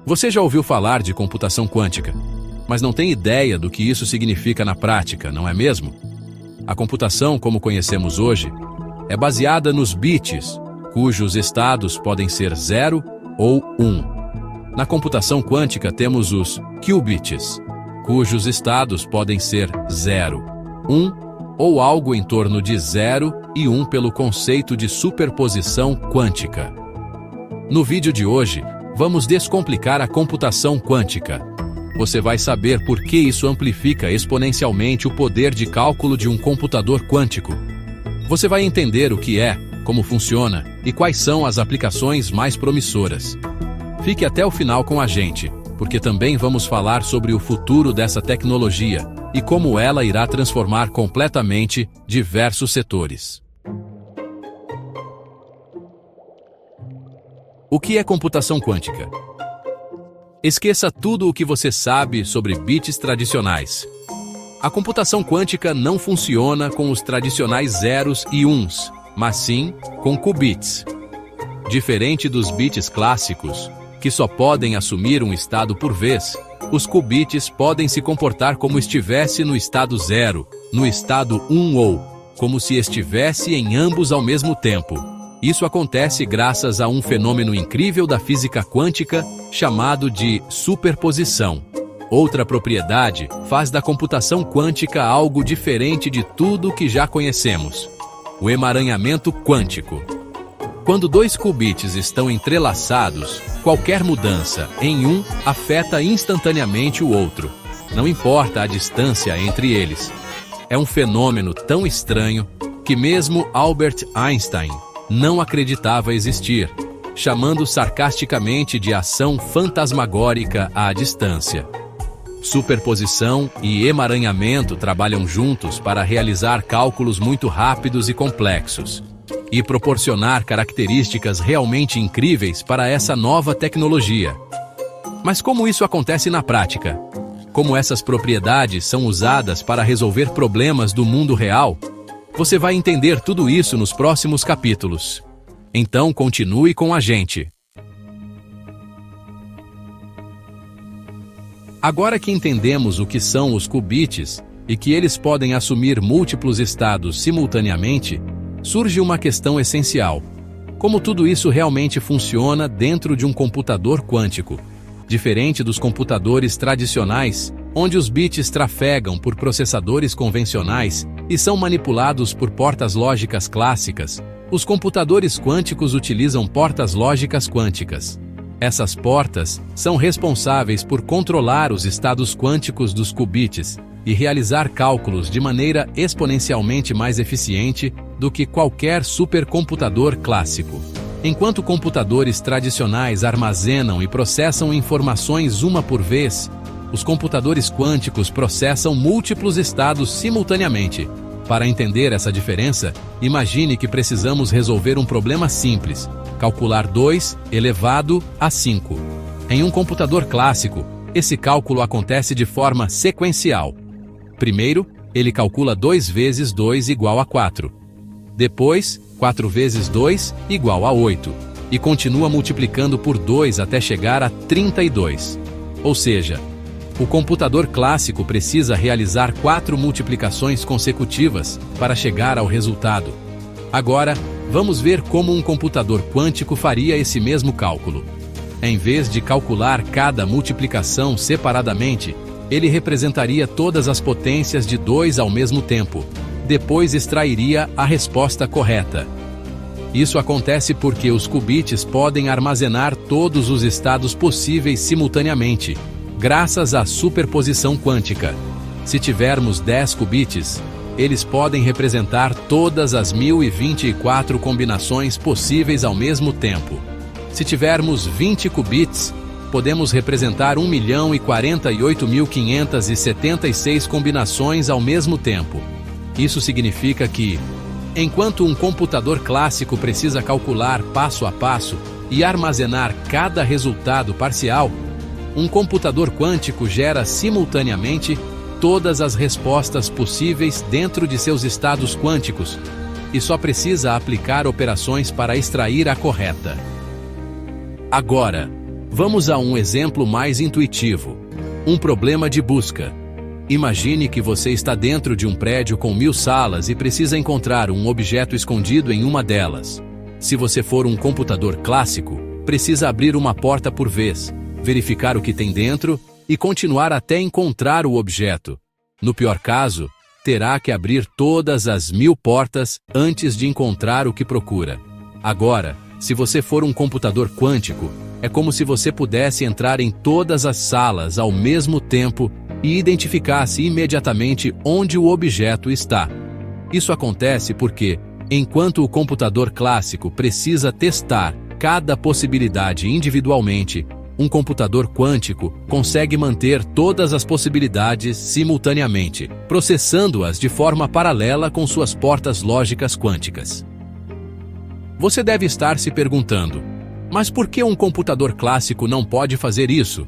Você já ouviu falar de computação quântica, mas não tem ideia do que isso significa na prática, não é mesmo? A computação, como conhecemos hoje, é baseada nos bits, cujos estados podem ser 0 ou 1. Na computação quântica temos os qubits, cujos estados podem ser 0, 1 ou algo em torno de 0 e 1 pelo conceito de superposição quântica. No vídeo de hoje, vamos descomplicar a computação quântica. Você vai saber por que isso amplifica exponencialmente o poder de cálculo de um computador quântico. Você vai entender o que é, como funciona e quais são as aplicações mais promissoras. Fique até o final com a gente, porque também vamos falar sobre o futuro dessa tecnologia e como ela irá transformar completamente diversos setores. O que é computação quântica? Esqueça tudo o que você sabe sobre bits tradicionais. A computação quântica não funciona com os tradicionais zeros e uns, mas sim com qubits. Diferente dos bits clássicos, que só podem assumir um estado por vez, os qubits podem se comportar como estivesse no estado 0, no estado 1 ou como se estivesse em ambos ao mesmo tempo. Isso acontece graças a um fenômeno incrível da física quântica chamado de superposição. Outra propriedade faz da computação quântica algo diferente de tudo que já conhecemos: o emaranhamento quântico. Quando dois qubits estão entrelaçados, qualquer mudança em um afeta instantaneamente o outro, não importa a distância entre eles. É um fenômeno tão estranho que mesmo Albert Einstein não acreditava existir, chamando sarcasticamente de ação fantasmagórica à distância. Superposição e emaranhamento trabalham juntos para realizar cálculos muito rápidos e complexos, e proporcionar características realmente incríveis para essa nova tecnologia. Mas como isso acontece na prática? Como essas propriedades são usadas para resolver problemas do mundo real? Você vai entender tudo isso nos próximos capítulos. Então continue com a gente. Agora que entendemos o que são os qubits e que eles podem assumir múltiplos estados simultaneamente, surge uma questão essencial: como tudo isso realmente funciona dentro de um computador quântico? Diferente dos computadores tradicionais, onde os bits trafegam por processadores convencionais e são manipulados por portas lógicas clássicas, os computadores quânticos utilizam portas lógicas quânticas. Essas portas são responsáveis por controlar os estados quânticos dos qubits e realizar cálculos de maneira exponencialmente mais eficiente do que qualquer supercomputador clássico. Enquanto computadores tradicionais armazenam e processam informações uma por vez, os computadores quânticos processam múltiplos estados simultaneamente. Para entender essa diferença, imagine que precisamos resolver um problema simples: calcular 2 elevado a 5. Em um computador clássico, esse cálculo acontece de forma sequencial. Primeiro, ele calcula 2 vezes 2 igual a 4. Depois, 4 vezes 2 igual a 8. E continua multiplicando por 2 até chegar a 32. Ou seja, o computador clássico precisa realizar 4 multiplicações consecutivas para chegar ao resultado. Agora, vamos ver como um computador quântico faria esse mesmo cálculo. Em vez de calcular cada multiplicação separadamente, ele representaria todas as potências de 2 ao mesmo tempo. Depois extrairia a resposta correta. Isso acontece porque os qubits podem armazenar todos os estados possíveis simultaneamente, graças à superposição quântica. Se tivermos 10 qubits, eles podem representar todas as 1024 combinações possíveis ao mesmo tempo. Se tivermos 20 qubits, podemos representar 1.048.576 combinações ao mesmo tempo. Isso significa que, enquanto um computador clássico precisa calcular passo a passo e armazenar cada resultado parcial, um computador quântico gera simultaneamente todas as respostas possíveis dentro de seus estados quânticos e só precisa aplicar operações para extrair a correta. Agora, Vamos a um exemplo mais intuitivo. Um problema de busca. Imagine que você está dentro de um prédio com 1000 salas e precisa encontrar um objeto escondido em uma delas. Se você for um computador clássico, precisa abrir uma porta por vez, verificar o que tem dentro e continuar até encontrar o objeto. No pior caso, terá que abrir todas as 1000 portas antes de encontrar o que procura. Agora, se você for um computador quântico, é como se você pudesse entrar em todas as salas ao mesmo tempo e identificasse imediatamente onde o objeto está. Isso acontece porque, enquanto o computador clássico precisa testar cada possibilidade individualmente, um computador quântico consegue manter todas as possibilidades simultaneamente, processando-as de forma paralela com suas portas lógicas quânticas. Você deve estar se perguntando, mas por que um computador clássico não pode fazer isso?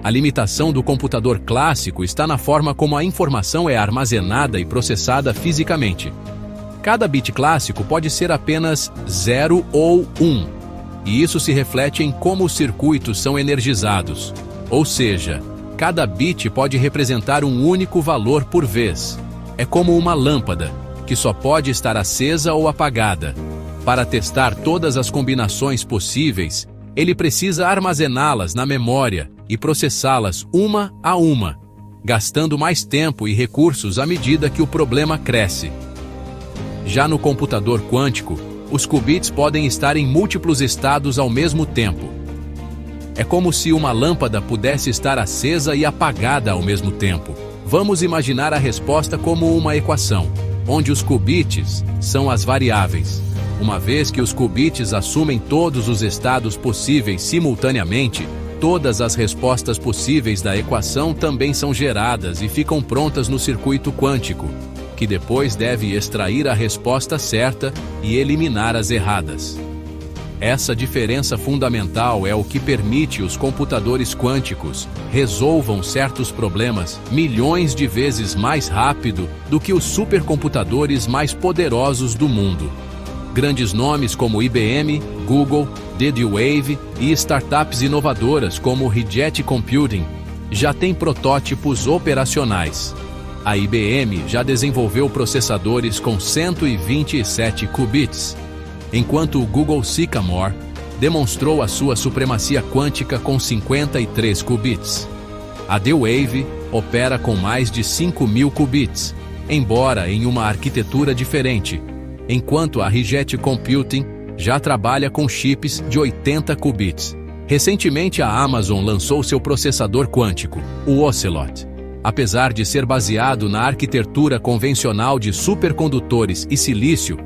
A limitação do computador clássico está na forma como a informação é armazenada e processada fisicamente. Cada bit clássico pode ser apenas 0 ou 1, e isso se reflete em como os circuitos são energizados. Ou seja, cada bit pode representar um único valor por vez. É como uma lâmpada, que só pode estar acesa ou apagada. Para testar todas as combinações possíveis, ele precisa armazená-las na memória e processá-las uma a uma, gastando mais tempo e recursos à medida que o problema cresce. Já no computador quântico, os qubits podem estar em múltiplos estados ao mesmo tempo. É como se uma lâmpada pudesse estar acesa e apagada ao mesmo tempo. Vamos imaginar a resposta como uma equação, onde os qubits são as variáveis. Uma vez que os qubits assumem todos os estados possíveis simultaneamente, todas as respostas possíveis da equação também são geradas e ficam prontas no circuito quântico, que depois deve extrair a resposta certa e eliminar as erradas. Essa diferença fundamental é o que permite os computadores quânticos resolvam certos problemas milhões de vezes mais rápido do que os supercomputadores mais poderosos do mundo. Grandes nomes como IBM, Google, D-Wave e startups inovadoras como Rigetti Computing já têm protótipos operacionais. A IBM já desenvolveu processadores com 127 qubits, enquanto o Google Sycamore demonstrou a sua supremacia quântica com 53 qubits. A D-Wave opera com mais de 5.000 qubits, embora em uma arquitetura diferente, enquanto a Rigetti Computing já trabalha com chips de 80 qubits. Recentemente, a Amazon lançou seu processador quântico, o Ocelot. Apesar de ser baseado na arquitetura convencional de supercondutores e silício,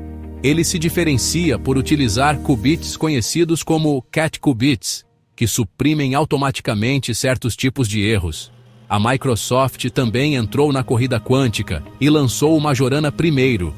ele se diferencia por utilizar qubits conhecidos como cat qubits, que suprimem automaticamente certos tipos de erros. A Microsoft também entrou na corrida quântica e lançou o Majorana I,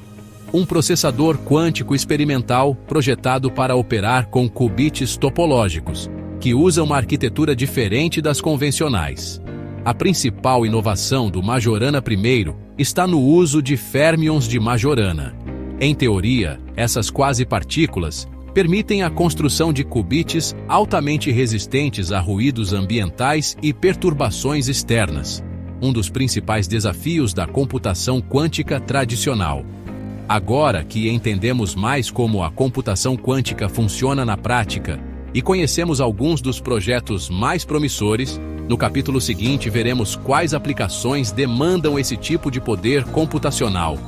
um processador quântico experimental projetado para operar com qubits topológicos, que usa uma arquitetura diferente das convencionais. A principal inovação do Majorana I está no uso de férmions de Majorana. Em teoria, essas quase-partículas permitem a construção de qubits altamente resistentes a ruídos ambientais e perturbações externas, um dos principais desafios da computação quântica tradicional. Agora que entendemos mais como a computação quântica funciona na prática e conhecemos alguns dos projetos mais promissores, no capítulo seguinte veremos quais aplicações demandam esse tipo de poder computacional.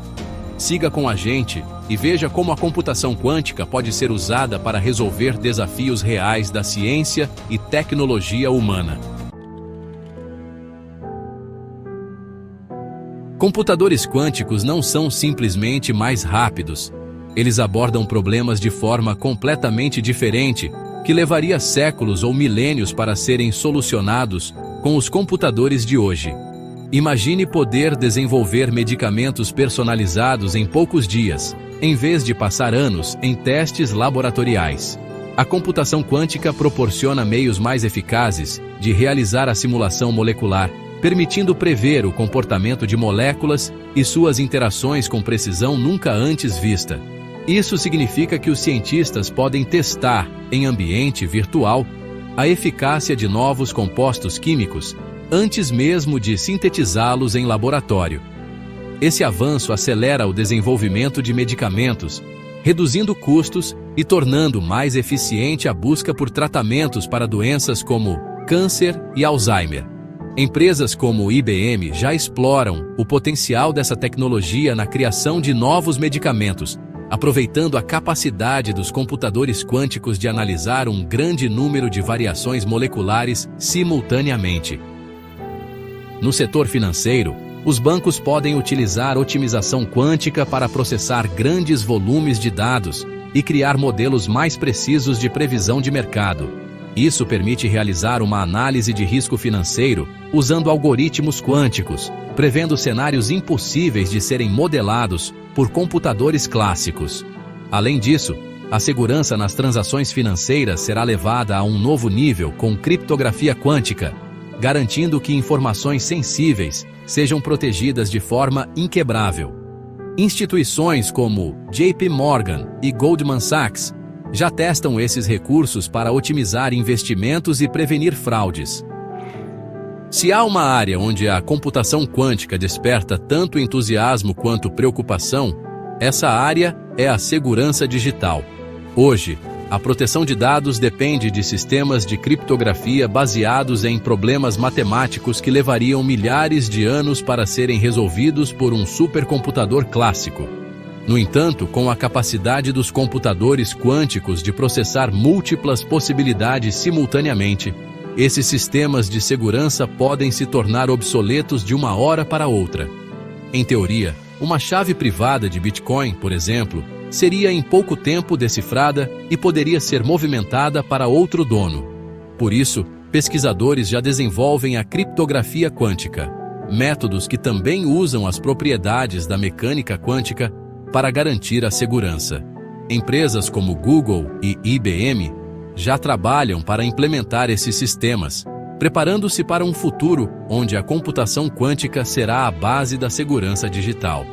Siga com a gente e veja como a computação quântica pode ser usada para resolver desafios reais da ciência e tecnologia humana. Computadores quânticos não são simplesmente mais rápidos. Eles abordam problemas de forma completamente diferente, que levaria séculos ou milênios para serem solucionados com os computadores de hoje. Imagine poder desenvolver medicamentos personalizados em poucos dias, em vez de passar anos em testes laboratoriais. A computação quântica proporciona meios mais eficazes de realizar a simulação molecular, permitindo prever o comportamento de moléculas e suas interações com precisão nunca antes vista. Isso significa que os cientistas podem testar, em ambiente virtual, a eficácia de novos compostos químicos antes mesmo de sintetizá-los em laboratório. Esse avanço acelera o desenvolvimento de medicamentos, reduzindo custos e tornando mais eficiente a busca por tratamentos para doenças como câncer e Alzheimer. Empresas como IBM já exploram o potencial dessa tecnologia na criação de novos medicamentos, aproveitando a capacidade dos computadores quânticos de analisar um grande número de variações moleculares simultaneamente. No setor financeiro, os bancos podem utilizar otimização quântica para processar grandes volumes de dados e criar modelos mais precisos de previsão de mercado. Isso permite realizar uma análise de risco financeiro usando algoritmos quânticos, prevendo cenários impossíveis de serem modelados por computadores clássicos. Além disso, a segurança nas transações financeiras será levada a um novo nível com criptografia quântica, garantindo que informações sensíveis sejam protegidas de forma inquebrável. Instituições como JP Morgan e Goldman Sachs já testam esses recursos para otimizar investimentos e prevenir fraudes. Se há uma área onde a computação quântica desperta tanto entusiasmo quanto preocupação, essa área é a segurança digital. Hoje, a proteção de dados depende de sistemas de criptografia baseados em problemas matemáticos que levariam milhares de anos para serem resolvidos por um supercomputador clássico. No entanto, com a capacidade dos computadores quânticos de processar múltiplas possibilidades simultaneamente, esses sistemas de segurança podem se tornar obsoletos de uma hora para outra. Em teoria, uma chave privada de Bitcoin, por exemplo, seria em pouco tempo decifrada e poderia ser movimentada para outro dono. Por isso, pesquisadores já desenvolvem a criptografia quântica, métodos que também usam as propriedades da mecânica quântica para garantir a segurança. Empresas como Google e IBM já trabalham para implementar esses sistemas, preparando-se para um futuro onde a computação quântica será a base da segurança digital.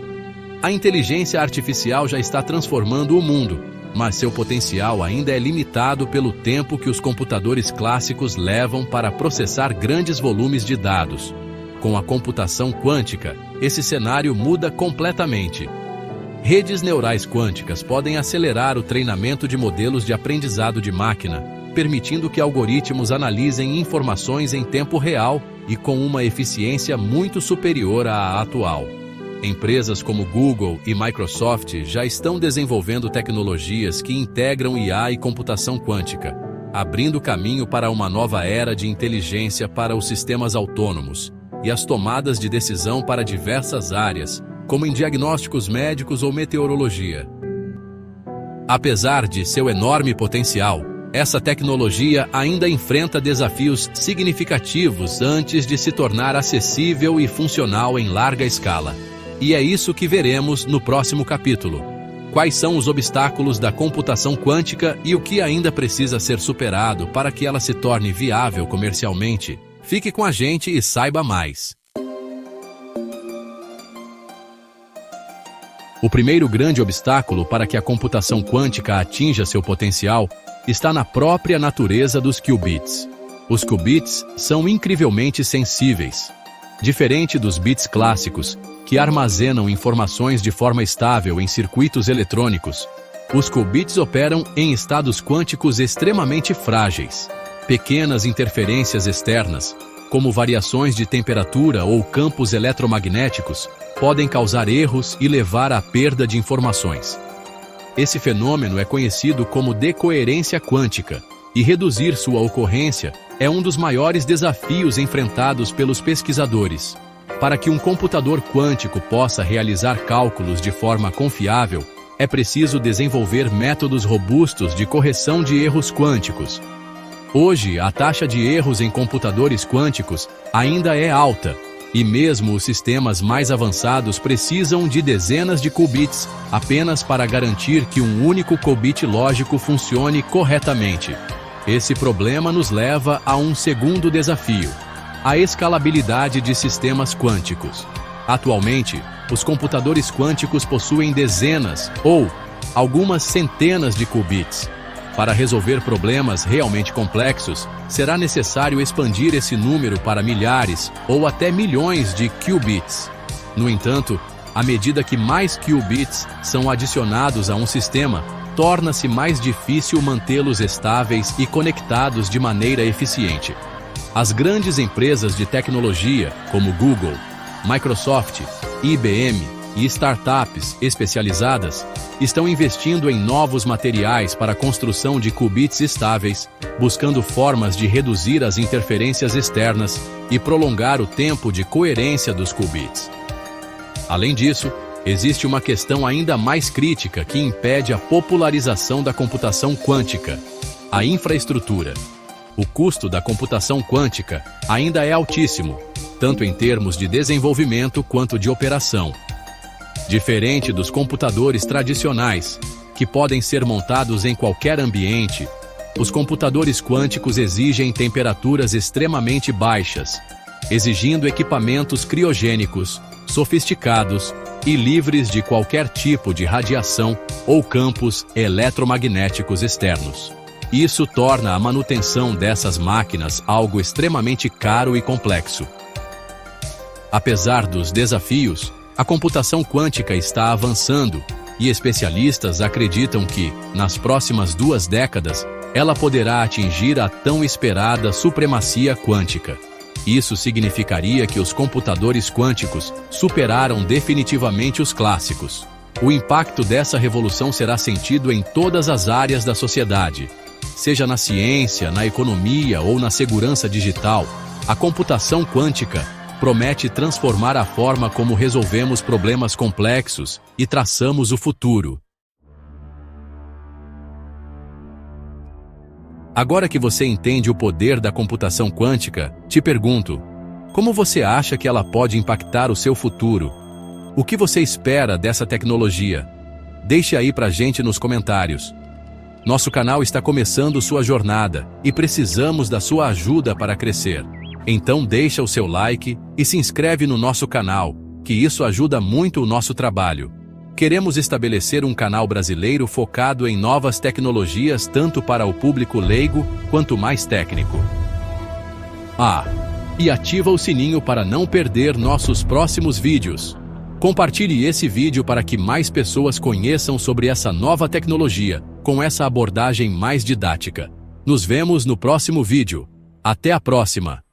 A inteligência artificial já está transformando o mundo, mas seu potencial ainda é limitado pelo tempo que os computadores clássicos levam para processar grandes volumes de dados. Com a computação quântica, esse cenário muda completamente. Redes neurais quânticas podem acelerar o treinamento de modelos de aprendizado de máquina, permitindo que algoritmos analisem informações em tempo real e com uma eficiência muito superior à atual. Empresas como Google e Microsoft já estão desenvolvendo tecnologias que integram IA e computação quântica, abrindo caminho para uma nova era de inteligência para os sistemas autônomos e as tomadas de decisão para diversas áreas, como em diagnósticos médicos ou meteorologia. Apesar de seu enorme potencial, essa tecnologia ainda enfrenta desafios significativos antes de se tornar acessível e funcional em larga escala. E é isso que veremos no próximo capítulo. Quais são os obstáculos da computação quântica e o que ainda precisa ser superado para que ela se torne viável comercialmente? Fique com a gente e saiba mais. O primeiro grande obstáculo para que a computação quântica atinja seu potencial está na própria natureza dos qubits. Os qubits são incrivelmente sensíveis. Diferente dos bits clássicos, que armazenam informações de forma estável em circuitos eletrônicos, os qubits operam em estados quânticos extremamente frágeis. Pequenas interferências externas, como variações de temperatura ou campos eletromagnéticos, podem causar erros e levar à perda de informações. Esse fenômeno é conhecido como decoerência quântica, e reduzir sua ocorrência é um dos maiores desafios enfrentados pelos pesquisadores. Para que um computador quântico possa realizar cálculos de forma confiável, é preciso desenvolver métodos robustos de correção de erros quânticos. Hoje, a taxa de erros em computadores quânticos ainda é alta, e mesmo os sistemas mais avançados precisam de dezenas de qubits apenas para garantir que um único qubit lógico funcione corretamente. Esse problema nos leva a um segundo desafio: a escalabilidade de sistemas quânticos. Atualmente, os computadores quânticos possuem dezenas ou algumas centenas de qubits. Para resolver problemas realmente complexos, será necessário expandir esse número para milhares ou até milhões de qubits. No entanto, à medida que mais qubits são adicionados a um sistema, torna-se mais difícil mantê-los estáveis e conectados de maneira eficiente. As grandes empresas de tecnologia, como Google, Microsoft, IBM e startups especializadas, estão investindo em novos materiais para a construção de qubits estáveis, buscando formas de reduzir as interferências externas e prolongar o tempo de coerência dos qubits. Além disso, existe uma questão ainda mais crítica que impede a popularização da computação quântica: a infraestrutura. O custo da computação quântica ainda é altíssimo, tanto em termos de desenvolvimento quanto de operação. Diferente dos computadores tradicionais, que podem ser montados em qualquer ambiente, os computadores quânticos exigem temperaturas extremamente baixas, exigindo equipamentos criogênicos, sofisticados e livres de qualquer tipo de radiação ou campos eletromagnéticos externos. Isso torna a manutenção dessas máquinas algo extremamente caro e complexo. Apesar dos desafios, a computação quântica está avançando e especialistas acreditam que, nas próximas 2 décadas, ela poderá atingir a tão esperada supremacia quântica. Isso significaria que os computadores quânticos superaram definitivamente os clássicos. O impacto dessa revolução será sentido em todas as áreas da sociedade. Seja na ciência, na economia ou na segurança digital, a computação quântica promete transformar a forma como resolvemos problemas complexos e traçamos o futuro. Agora que você entende o poder da computação quântica, te pergunto: como você acha que ela pode impactar o seu futuro? O que você espera dessa tecnologia? Deixe aí pra gente nos comentários. Nosso canal está começando sua jornada e precisamos da sua ajuda para crescer. Então deixa o seu like e se inscreve no nosso canal, que isso ajuda muito o nosso trabalho. Queremos estabelecer um canal brasileiro focado em novas tecnologias tanto para o público leigo quanto mais técnico. E ativa o sininho para não perder nossos próximos vídeos. Compartilhe esse vídeo para que mais pessoas conheçam sobre essa nova tecnologia, com essa abordagem mais didática. Nos vemos no próximo vídeo. Até a próxima!